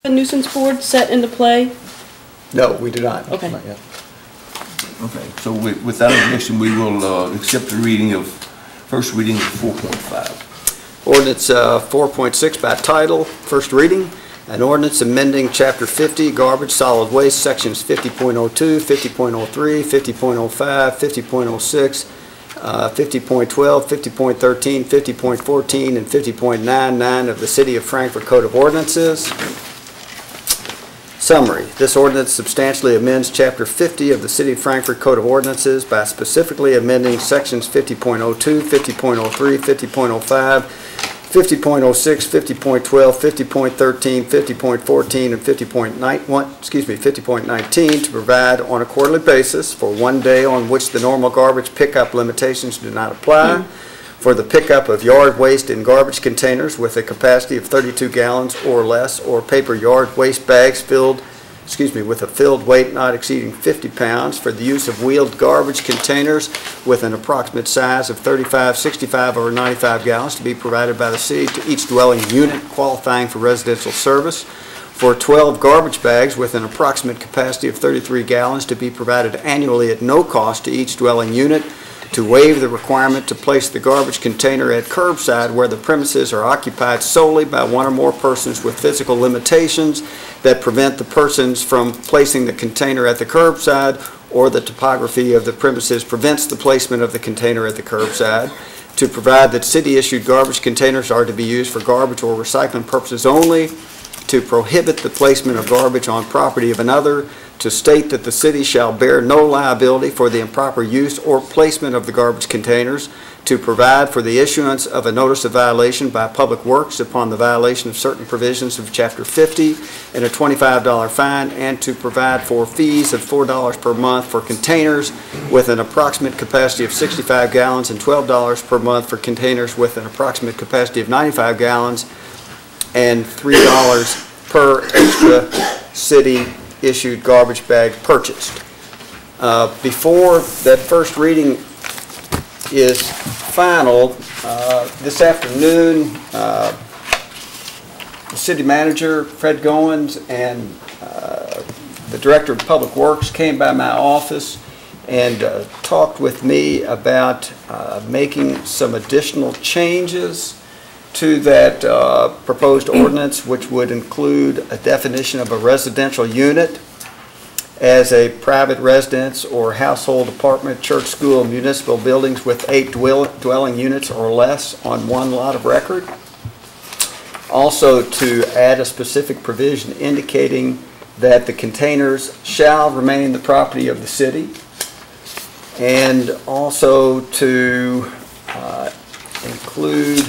A nuisance board set into play? No, we do not. Okay. Not yet. Okay, so without objection, we will accept the reading of, first reading of 4.5. Ordinance 4.6 by title, first reading. An ordinance amending Chapter 50, Garbage, Solid Waste, Sections 50.02, 50.03, 50.05, 50.06, 50.12, 50.13, 50.14, and 50.99 of the City of Frankfort Code of Ordinances. Summary. This ordinance substantially amends Chapter 50 of the City of Frankfort Code of Ordinances by specifically amending Sections 50.02, 50.03, 50.05, 50.06, 50.12, 50.13, 50.14, and 50.19 to provide on a quarterly basis for one day on which the normal garbage pickup limitations do not apply, for the pickup of yard waste in garbage containers with a capacity of 32 gallons or less, or paper yard waste bags with a filled weight not exceeding 50 pounds, for the use of wheeled garbage containers with an approximate size of 35, 65, or 95 gallons to be provided by the city to each dwelling unit qualifying for residential service, for 12 garbage bags with an approximate capacity of 33 gallons to be provided annually at no cost to each dwelling unit, to waive the requirement to place the garbage container at curbside where the premises are occupied solely by one or more persons with physical limitations that prevent the persons from placing the container at the curbside, or the topography of the premises prevents the placement of the container at the curbside, to provide that city-issued garbage containers are to be used for garbage or recycling purposes only, to prohibit the placement of garbage on property of another, to state that the city shall bear no liability for the improper use or placement of the garbage containers, to provide for the issuance of a notice of violation by Public Works upon the violation of certain provisions of Chapter 50 and a $25 fine, and to provide for fees of $4 per month for containers with an approximate capacity of 65 gallons and $12 per month for containers with an approximate capacity of 95 gallons, and $3 per extra city-issued garbage bag purchased. Before that first reading is final, this afternoon, the city manager, Fred Goins, and the director of Public Works came by my office and talked with me about making some additional changes to that proposed ordinance, which would include a definition of a residential unit as a private residence or household apartment, church, school, municipal buildings with 8 dwelling units or less on one lot of record. Also to add a specific provision indicating that the containers shall remain the property of the city, and also to include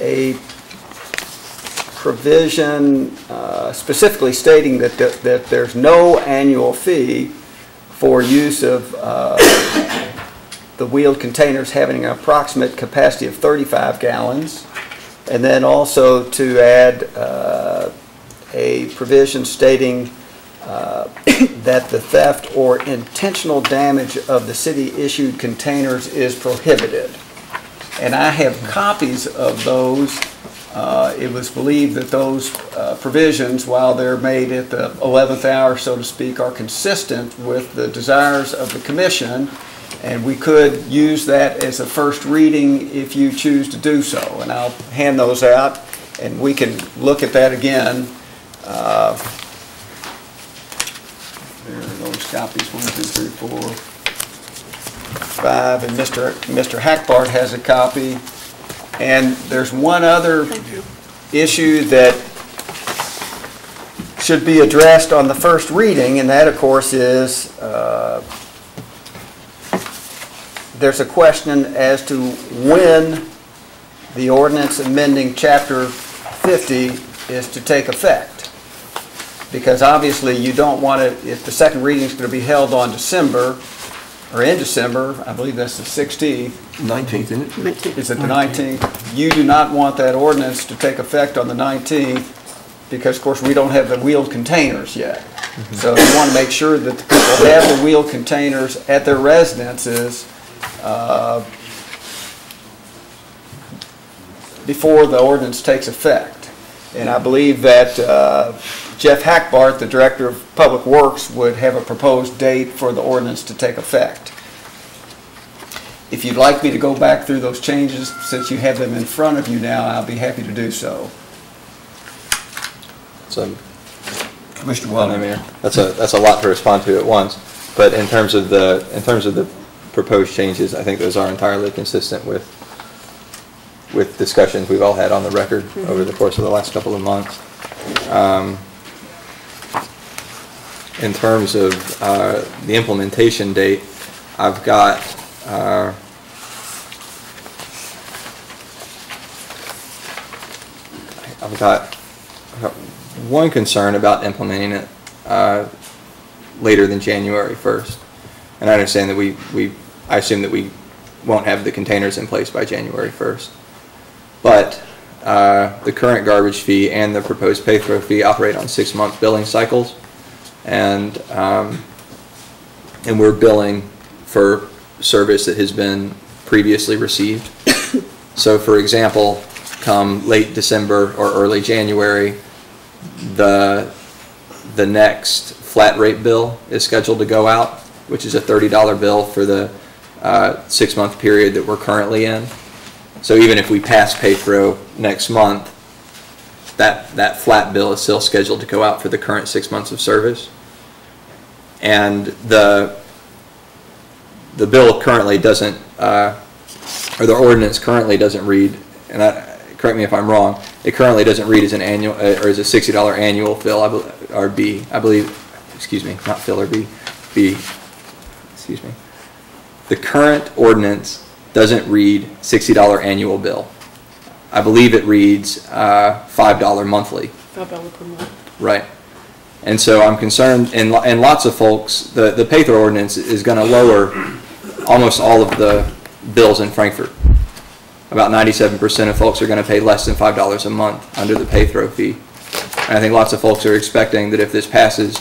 a provision specifically stating that there's no annual fee for use of the wheeled containers having an approximate capacity of 35 gallons, and then also to add a provision stating that the theft or intentional damage of the city-issued containers is prohibited. And I have copies of those. It was believed that those provisions, while they're made at the 11th hour, so to speak, are consistent with the desires of the commission, and we could use that as a first reading if you choose to do so. And I'll hand those out, and we can look at that again. There are those copies, 1, 2, 3, 4, 5, and Mr. Hackbart has a copy. And there's one other issue that should be addressed on the first reading, and that, of course, is there's a question as to when the ordinance amending Chapter 50 is to take effect. Because obviously you don't want to, if the second reading is going to be held on December, or in December, I believe that's the 16th. 19th, isn't it? 19th. Is it the 19th? You do not want that ordinance to take effect on the 19th because, of course, we don't have the wheeled containers yet. So you want to make sure that the people have the wheeled containers at their residences before the ordinance takes effect. And I believe that Jeff Hackbart, the Director of Public Works, would have a proposed date for the ordinance to take effect. If you'd like me to go back through those changes, since you have them in front of you now, I'll be happy to do so. So, Commissioner Wiley. that's a lot to respond to at once. But in terms of the proposed changes, I think those are entirely consistent with discussions we've all had on the record over the course of the last couple of months. In terms of the implementation date, I've got one concern about implementing it later than January 1st. And I understand that I assume that we won't have the containers in place by January 1st. But the current garbage fee and the proposed pay-through fee operate on 6-month billing cycles. And we're billing for service that has been previously received. So for example, come late December or early January, the next flat rate bill is scheduled to go out, which is a $30 bill for the 6-month period that we're currently in. So even if we pass pay-through next month, that flat bill is still scheduled to go out for the current 6 months of service. And the bill currently doesn't, or the ordinance currently doesn't read, and correct me if I'm wrong, it currently doesn't read as an annual, or as a $60 annual fill, or B, I believe, excuse me, not fill or B, excuse me. The current ordinance doesn't read $60 annual bill. I believe it reads $5 monthly. $5 per month. Right. And so I'm concerned, and lots of folks, the pay-through ordinance is going to lower almost all of the bills in Frankfort. About 97% of folks are going to pay less than $5 a month under the pay-through fee. And I think lots of folks are expecting that if this passes,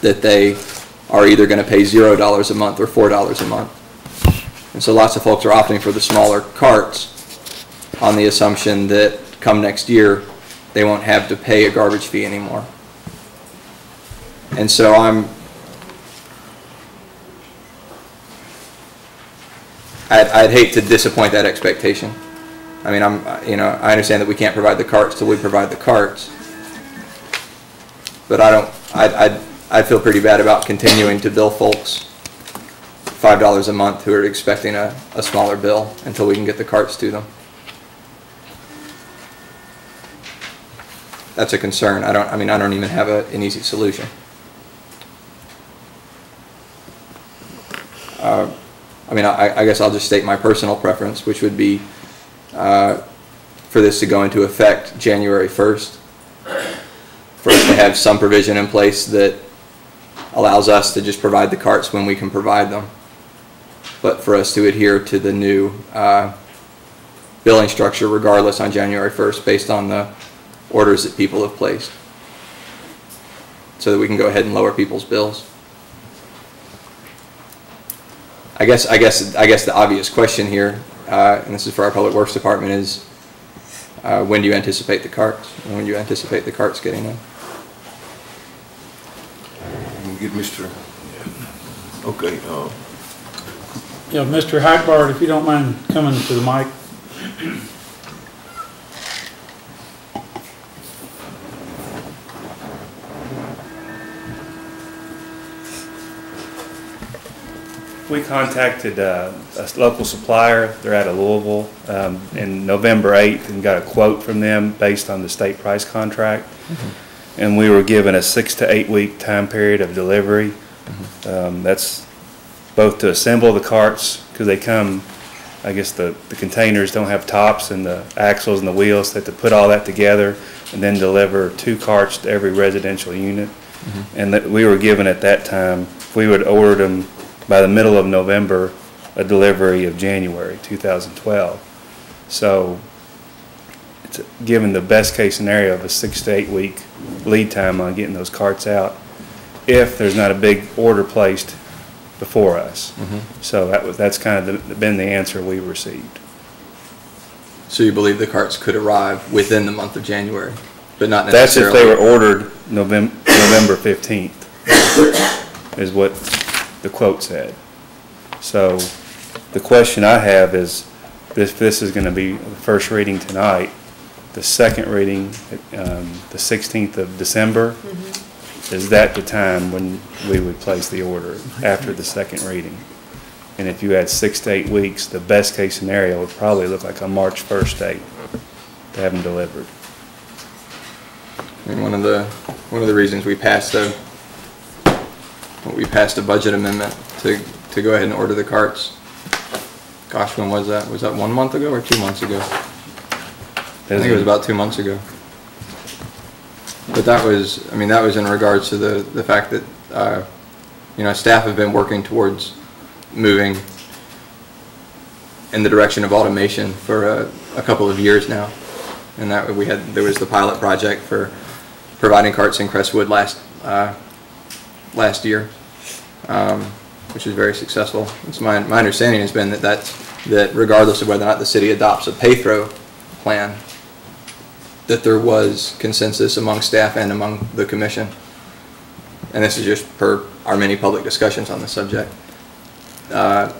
that they are either going to pay $0 a month or $4 a month. And so lots of folks are opting for the smaller carts on the assumption that come next year, they won't have to pay a garbage fee anymore. And so I'd hate to disappoint that expectation. I mean, I understand that we can't provide the carts till we provide the carts, but I'd feel pretty bad about continuing to bill folks $5 a month who are expecting a smaller bill until we can get the carts to them. That's a concern. I don't even have an easy solution. I guess I'll just state my personal preference, which would be for this to go into effect January 1st, for us to have some provision in place that allows us to just provide the carts when we can provide them, but for us to adhere to the new billing structure regardless on January 1st based on the orders that people have placed, so that we can go ahead and lower people's bills. I guess the obvious question here, and this is for our Public Works Department, is when do you anticipate the carts? When do you anticipate the carts getting in? Get Mr. Okay. Yeah, Mr. Hackbart, if you don't mind coming to the mic. We contacted a local supplier. They're out of Louisville in November 8th and got a quote from them based on the state price contract. Mm-hmm. And we were given a 6 to 8 week time period of delivery. Mm-hmm. That's both to assemble the carts, because they come, I guess the containers don't have tops and the axles and the wheels, so they have to put all that together and then deliver 2 carts to every residential unit. Mm-hmm. And that we were given at that time, if we would order them by the middle of November, a delivery of January 2012. So it's given the best case scenario of a 6 to 8 week lead time on getting those carts out if there's not a big order placed before us. Mm-hmm. So that's kind of been the answer we received. So you believe the carts could arrive within the month of January, but not That's if necessarily? they were ordered November 15th, is what the quote said. So the question I have is, if this is going to be the first reading tonight, the second reading, the 16th of December, is that the time when we would place the order after the second reading? And if you had 6 to 8 weeks, the best case scenario would probably look like a March 1st date to have them delivered. I mean, one of the reasons we passed a budget amendment to go ahead and order the carts. Gosh, when was that? Was that 1 month ago or 2 months ago? I think it was about 2 months ago. But that was in regards to the fact that, staff have been working towards moving in the direction of automation for a couple of years now. And that there was the pilot project for providing carts in Crestwood last year, which was very successful. It's my understanding has been that regardless of whether or not the city adopts a pay-throw plan, that there was consensus among staff and among the commission. And this is just per our many public discussions on the subject, to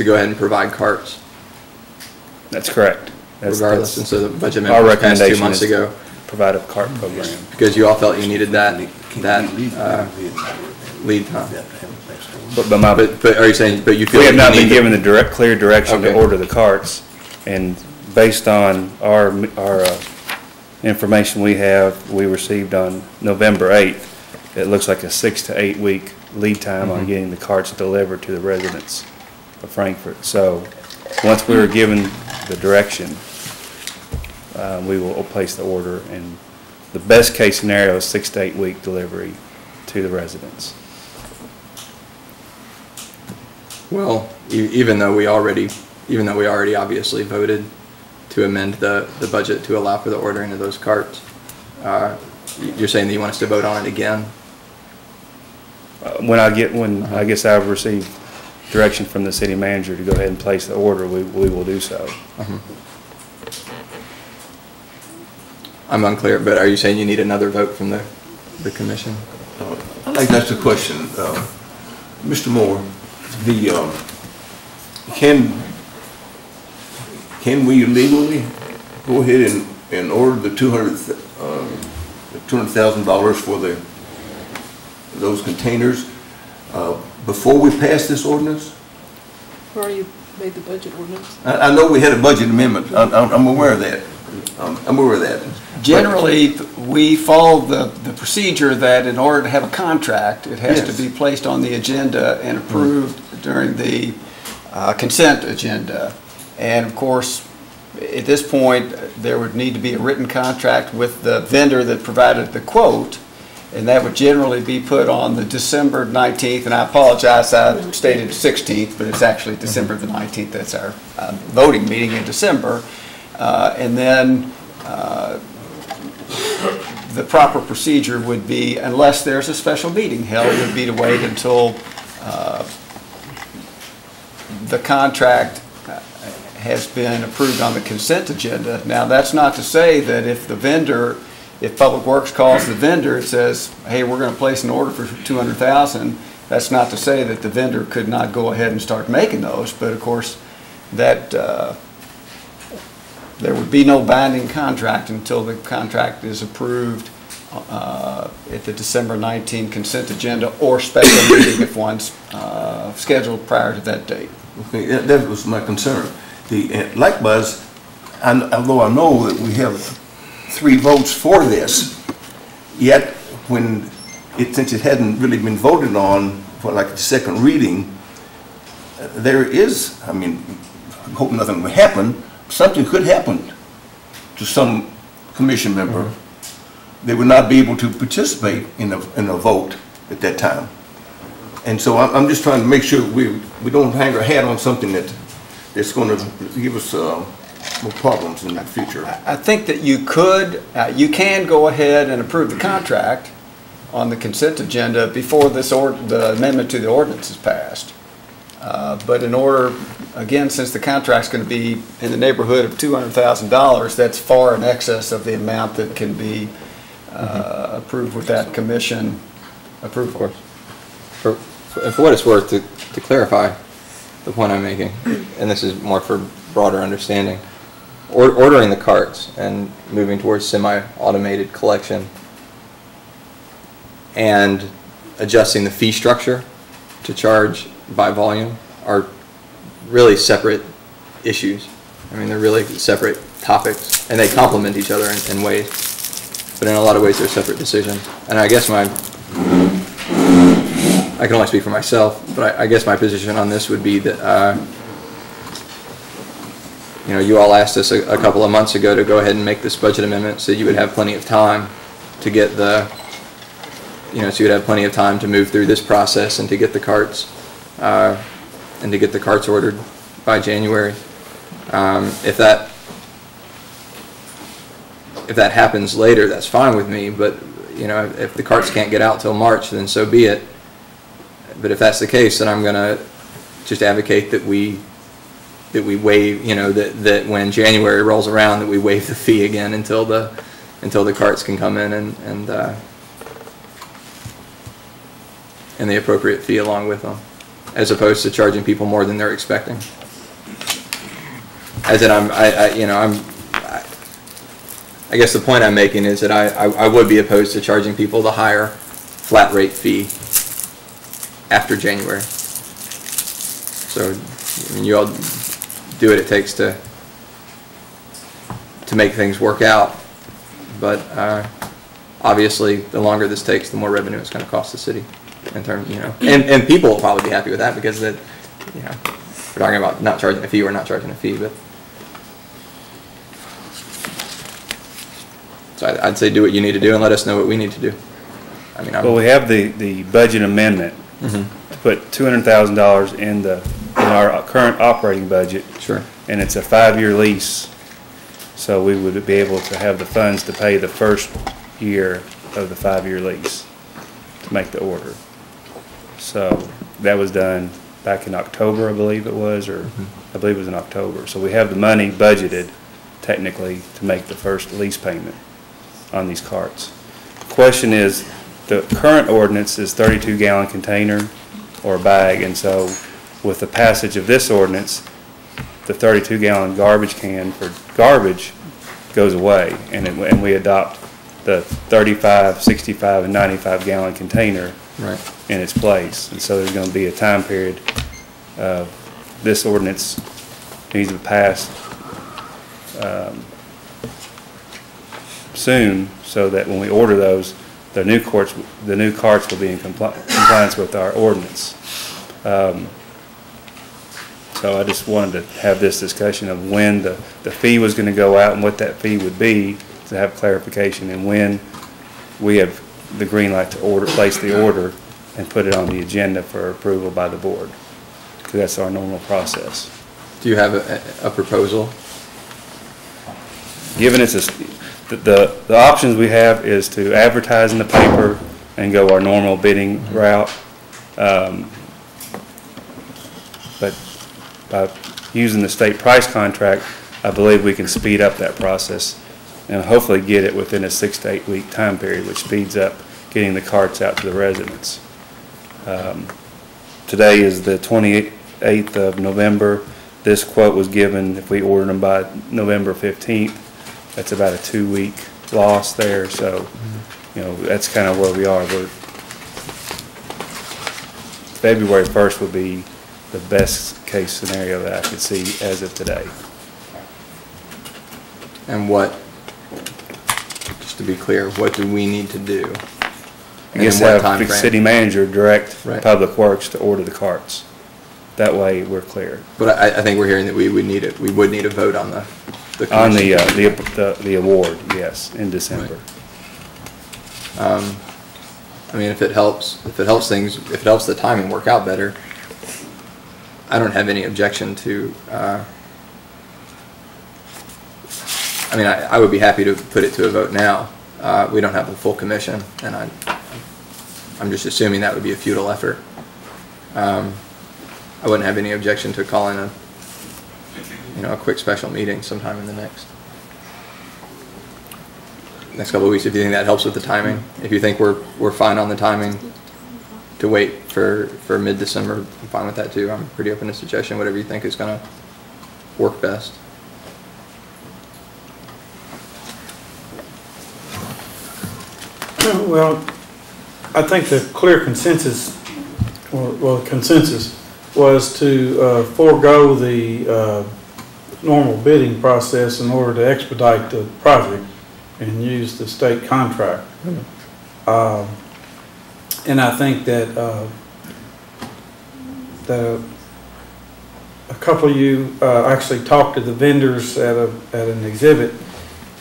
go ahead and provide carts. That's correct. Regardless, and so the budget Our amendment was passed 2 recommendation months is to ago. provide a cart program. Because you all felt you needed that lead time. But are you saying, but you feel We have like not you been need given the clear direction to Okay. order the carts, and based on our information we received on November 8th, it looks like a 6 to 8 week lead time on getting the carts delivered to the residents of Frankfort. So, once we were given the direction, we will place the order, and the best case scenario is 6 to 8 week delivery to the residents. Well, even though we already obviously voted to amend the budget to allow for the ordering of those carts, you're saying that you want us to vote on it again? When I guess I've received direction from the city manager to go ahead and place the order, we will do so. I'm unclear, but are you saying you need another vote from the commission? I think that's the question. Mr. Moore, can we legally go ahead and order the $200,000 for those containers before we pass this ordinance? Or you made the budget ordinance? I know we had a budget amendment. I'm aware of that. I'm aware of that. Generally, we follow the procedure that in order to have a contract, it has Yes. to be placed on the agenda and approved during the consent agenda. And of course, at this point, there would need to be a written contract with the vendor that provided the quote, and that would generally be put on the December 19th, and I apologize, I stated 16th, but it's actually December the 19th. That's our voting meeting in December. And then the proper procedure would be, unless there's a special meeting held, would be to wait until the contract has been approved on the consent agenda. Now, that's not to say that if Public Works calls the vendor and says, hey, we're going to place an order for $200,000, that's not to say that the vendor could not go ahead and start making those, but of course, that there would be no binding contract until the contract is approved at the December 19 consent agenda or special meeting if one's scheduled prior to that date. Okay, that was my concern. Likewise, although I know that we have 3 votes for this, yet since it hadn't really been voted on for like the second reading, there is, I hope nothing will happen, something could happen to some commission member. They would not be able to participate in a vote at that time. And so I'm just trying to make sure we don't hang our hat on something that's going to give us more problems in the future. I think that you can go ahead and approve the contract on the consent agenda before the amendment to the ordinance is passed. But in order again, since the contract's going to be in the neighborhood of $200,000, that's far in excess of the amount that can be approved with that commission approval. For what it's worth, to clarify the point I'm making, and this is more for broader understanding, ordering the carts and moving towards semi-automated collection and adjusting the fee structure to charge by volume are really separate issues. I mean, they're really separate topics, and they complement each other in ways, but in a lot of ways they're separate decisions. And I guess I can only speak for myself, but I guess my position on this would be that, you all asked us a couple of months ago to go ahead and make this budget amendment so you would have plenty of time to get so you'd have plenty of time to move through this process and to get the carts, ordered by January. If that happens later, that's fine with me, but, if the carts can't get out till March, then so be it. But if that's the case, then I'm going to just advocate that we waive, that when January rolls around, that we waive the fee again until the carts can come in and the appropriate fee along with them, as opposed to charging people more than they're expecting. As in, I guess the point I'm making is that I would be opposed to charging people the higher flat rate fee after January. So, you all do what it takes to make things work out, but obviously, the longer this takes, the more revenue it's going to cost the city. In terms, and people will probably be happy with that because we're talking about not charging a fee or not charging a fee, but so I'd say do what you need to do and let us know what we need to do. Well, we have the budget amendment to put $200,000 in our current operating budget. Sure. And it's a 5-year lease, so we would be able to have the funds to pay the first year of the 5-year lease to make the order. So that was done back in October, I believe it was, or I believe it was in October. So we have the money budgeted technically to make the first lease payment on these carts. The question is, the current ordinance is 32-gallon container or bag, and so with the passage of this ordinance, the 32-gallon garbage can for garbage goes away, and we adopt the 35, 65, and 95-gallon container in its place. And so there's going to be a time period. This ordinance needs to be passed soon, so that when we order those, the new carts will be in compliance with our ordinance. So I just wanted to have this discussion of when the fee was going to go out and what that fee would be, to have clarification, and when we have the green light to place the order and put it on the agenda for approval by the board, because that's our normal process. Do you have a proposal? Given it's the options we have is to advertise in the paper and go our normal bidding route, but by using the state price contract, I believe we can speed up that process and hopefully get it within a 6 to 8 week time period, which speeds up getting the carts out to the residents. Today is the 28th of November. This quote was given if we ordered them by November 15th. That's about a 2-week loss there. So, that's kind of where we are. February 1st would be the best case scenario that I could see as of today. And just to be clear, what do we need to do? I guess have the city manager direct Public Works to order the carts. That way we're clear. But I think we're hearing that we would need a vote on the award, yes, in December. If it helps the timing work out better, I don't have any objection to. I would be happy to put it to a vote now. We don't have a full commission, and I'm just assuming that would be a futile effort. I wouldn't have any objection to calling a quick special meeting sometime in the next couple of weeks, if you think that helps with the timing. If you think we're fine on the timing to wait for mid-December, I'm fine with that too. I'm pretty open to suggestion, whatever you think is gonna work best. Well, I think the clear consensus, consensus was to forego the normal bidding process in order to expedite the project and use the state contract. And I think that a couple of you actually talked to the vendors at an exhibit,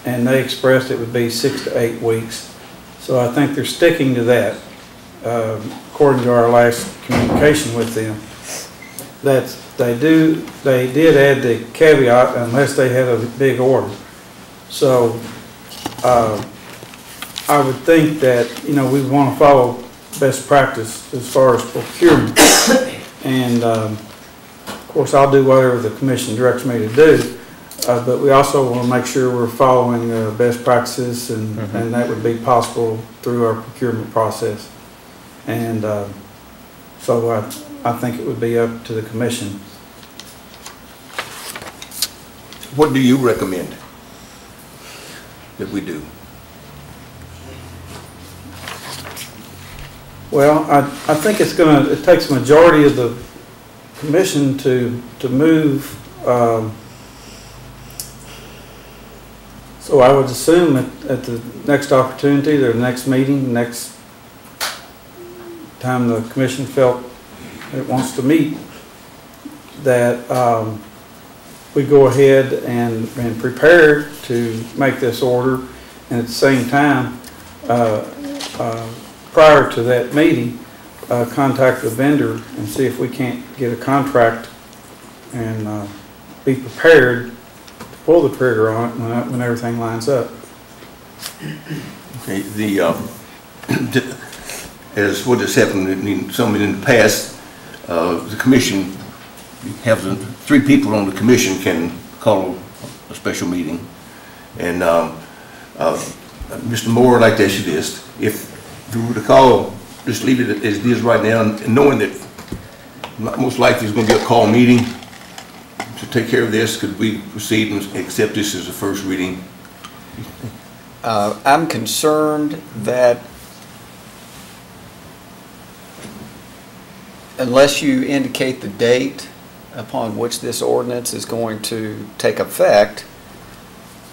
and they expressed it would be 6 to 8 weeks. So I think they're sticking to that, according to our last communication with them. That they did add the caveat unless they had a big order. So I would think that, we want to follow best practice as far as procurement. And of course, I'll do whatever the commission directs me to do. But we also want to make sure we're following best practices, and that would be possible through our procurement process. And so I think it would be up to the commission. What do you recommend that we do? Well, I think it takes a majority of the commission to move. So I would assume at the next opportunity, the next meeting, next time the commission felt it wants to meet, that we go ahead and prepare to make this order, and at the same time, prior to that meeting, contact the vendor and see if we can't get a contract and be prepared pull the trigger on it when everything lines up. Okay, as what has happened in some in the past, the commission has 3 people on the commission can call a special meeting, and Mr. Moore, I'd like to ask you this: if we were to call, just leave it as it is right now, and knowing that most likely it's going to be a call meeting. To take care of this, could we proceed and accept this as a first reading? I'm concerned that unless you indicate the date upon which this ordinance is going to take effect,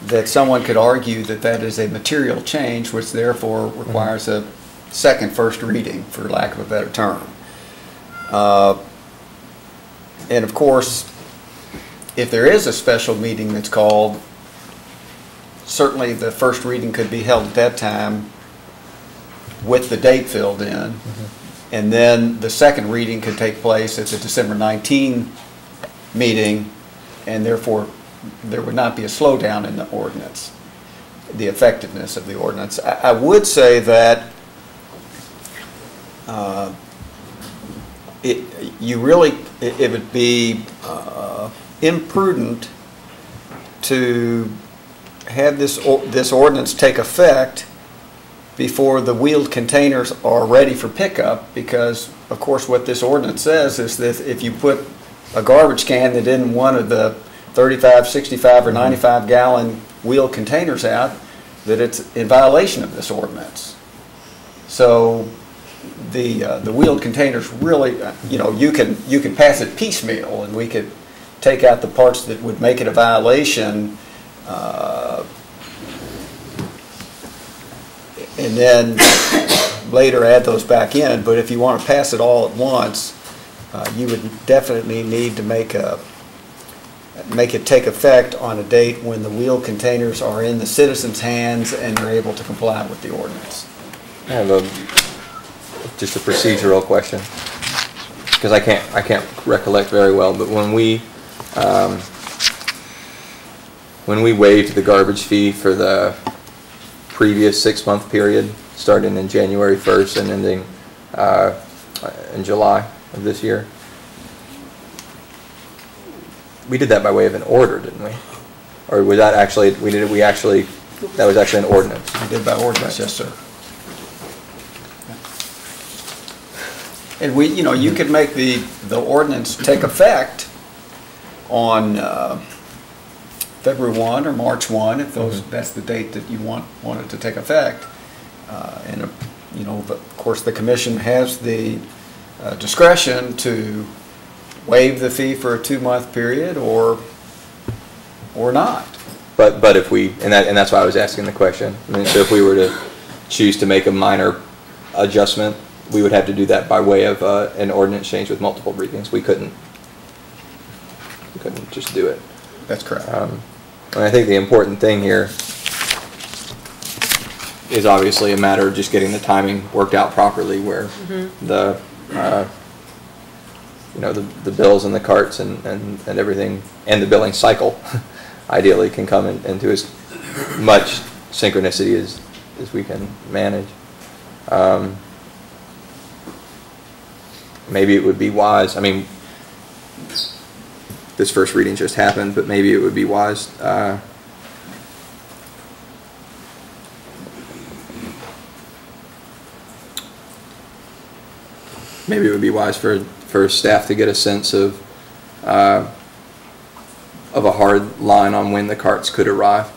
that someone could argue that that is a material change, which therefore requires a second first reading, for lack of a better term. And of course, if there is a special meeting that's called, certainly the first reading could be held at that time with the date filled in. And then the second reading could take place at the December 19 meeting, and therefore there would not be a slowdown in the ordinance, the effectiveness of the ordinance. I would say that it would be imprudent to have this ordinance take effect before the wheeled containers are ready for pickup, because of course what this ordinance says is that if you put a garbage can that in one of the 35, 65, or 95 gallon wheeled containers out, that it's in violation of this ordinance. So the wheeled containers really, you can pass it piecemeal, and we could take out the parts that would make it a violation, and then later add those back in. But if you want to pass it all at once, you would definitely need to make it take effect on a date when the wheeled containers are in the citizens' hands and they're able to comply with the ordinance. I have just a procedural question, because I can't recollect very well, but when we waived the garbage fee for the previous 6-month period, starting in January 1st and ending in July of this year, we did that by way of an order, didn't we? Or was that actually, that was actually an ordinance? We did by ordinance, yes, sir. And we, you know, you could make the ordinance take effect on February 1 or March 1, if those, that's the date that you want it to take effect. And, you know, of course, the commission has the discretion to waive the fee for a 2-month period or not. But if we, and that's why I was asking the question. I mean, so if we were to choose to make a minor adjustment, we would have to do that by way of an ordinance change with multiple readings. We couldn't just do it. That's correct. And I think the important thing here is obviously a matter of just getting the timing worked out properly, where the you know, the bills and the carts and everything, and the billing cycle ideally can come into as much synchronicity as we can manage. Maybe it would be wise, I mean, this first reading just happened, but maybe it would be wise maybe it would be wise for staff to get a sense of a hard line on when the carts could arrive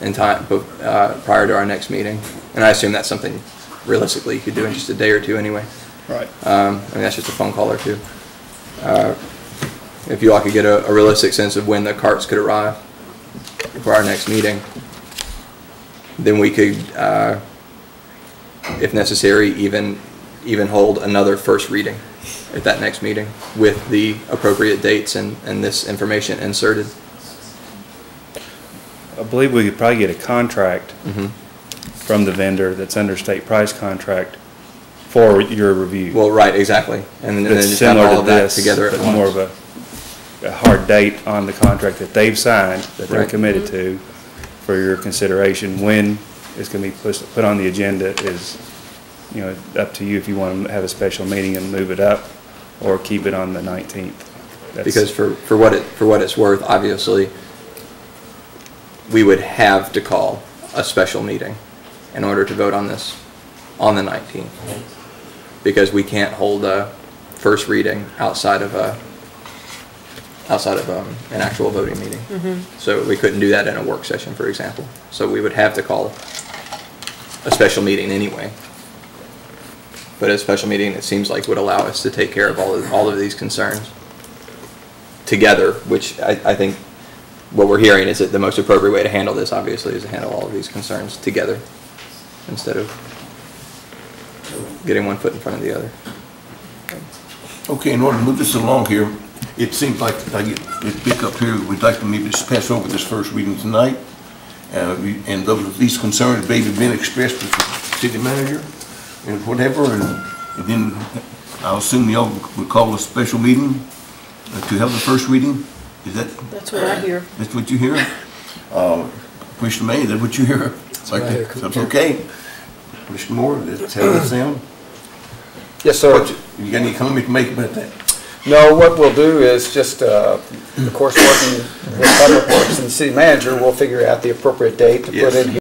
in time prior to our next meeting. And I assume that's something realistically you could do in just a day or two anyway. Right. I mean, that's just a phone call or two. If you all could get a realistic sense of when the carts could arrive for our next meeting, then we could, if necessary, even hold another first reading at that next meeting with the appropriate dates and this information inserted. I believe we could probably get a contract from the vendor that's under state price contract for your review. Well, right, exactly. And then It's just have similar all to of that this, together at but once. more of a hard date on the contract that they've signed, that they're Right. committed to for your consideration. When it's going to be put on the agenda is, you know, up to you if you want to have a special meeting and move it up or keep it on the 19th. Because for what it's worth, obviously, we would have to call a special meeting in order to vote on this on the 19th. Because we can't hold a first reading outside of an actual voting meeting. So we couldn't do that in a work session, for example. So we would have to call a special meeting anyway. But a special meeting, it seems like, would allow us to take care of all of these concerns together, which I think what we're hearing is that the most appropriate way to handle this, obviously, is to handle all of these concerns together instead of getting one foot in front of the other. Okay, in order to move this along here, it seems like I get pick up here, we'd like to maybe just pass over this first reading tonight. And these concerns maybe been expressed with the city manager and whatever, and then I'll assume y'all would call a special meeting to have the first reading. Is that? That's what I hear. That's what you hear? Commissioner May, is that what you hear? That's okay. Commissioner Moore, that's how that sound? Yes, sir. You got any comment to make about that? No, what we'll do is just, of course, working with Public Works and the city manager, we'll figure out the appropriate date to put in here.